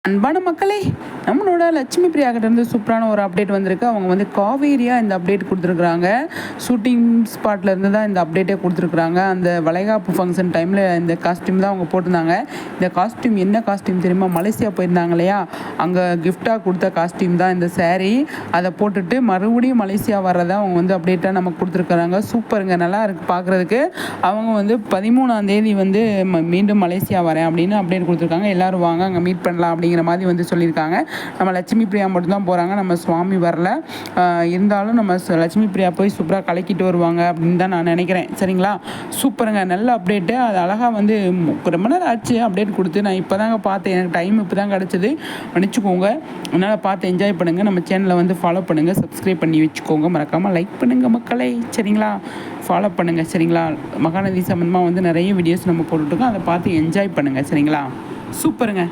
அன்பான மக்களே, நம்மளோட லட்சுமி பிரியா கிட்டேருந்து சூப்பரான ஒரு அப்டேட் வந்திருக்கு. அவங்க வந்து காவேரியாக இந்த அப்டேட் கொடுத்துருக்குறாங்க. ஷூட்டிங் ஸ்பாட்டில் இருந்து தான் இந்த அப்டேட்டே கொடுத்துருக்குறாங்க. அந்த வளைகாப்பு ஃபங்க்ஷன் டைமில் இந்த காஸ்டியூம் தான் அவங்க போட்டிருந்தாங்க. இந்த காஸ்டியூம் என்ன காஸ்டியூம் தெரியுமா? மலேசியா போயிருந்தாங்க இல்லையா, அங்கே கிஃப்டாக கொடுத்த காஸ்டியூம் தான் இந்த சேரீ. அதை போட்டுட்டு மறுபடியும் மலேசியா வர்றதை அவங்க வந்து அப்டேட்டாக நமக்கு கொடுத்துருக்குறாங்க. சூப்பருங்க, நல்லா இருக்குது பார்க்குறதுக்கு. அவங்க வந்து 13ஆம் தேதி வந்து மீண்டும் மலேசியா வரேன் அப்படின்னு அப்டேட் கொடுத்துருக்காங்க. எல்லோரும் வாங்க அங்கே மீட் பண்ணலாம் அப்படிங்கிற மாதிரி வந்து சொல்லியிருக்காங்க. நம்ம லட்சுமி பிரியா மட்டும்தான் போகிறாங்க, நம்ம சுவாமி வரல. இருந்தாலும் நம்ம லட்சுமி பிரியா போய் சூப்பராக கலக்கிட்டு வருவாங்க அப்படின்னு தான் நான் நினைக்கிறேன். சரிங்களா? சூப்பருங்க, நல்ல அப்டேட்டு. அது அழகாக வந்து ரொம்ப நேரம் ஆச்சு அப்டேட் கொடுத்து. நான் இப்போ தாங்க பார்த்தேன், எனக்கு டைம் இப்போ தான் கிடச்சிது, மன்னிச்சுக்கோங்க. அதனால் பார்த்து என்ஜாய் பண்ணுங்கள். நம்ம சேனலை வந்து ஃபாலோ பண்ணுங்கள், சப்ஸ்கிரைப் பண்ணி வச்சுக்கோங்க, மறக்காமல் லைக் பண்ணுங்கள் மக்களே. சரிங்களா? ஃபாலோ பண்ணுங்கள். சரிங்களா? மகாநதி சம்மந்தமாக வந்து நிறைய வீடியோஸ் நம்ம போட்டுருக்கோம், அதை பார்த்து என்ஜாய் பண்ணுங்கள். சரிங்களா? சூப்பருங்க.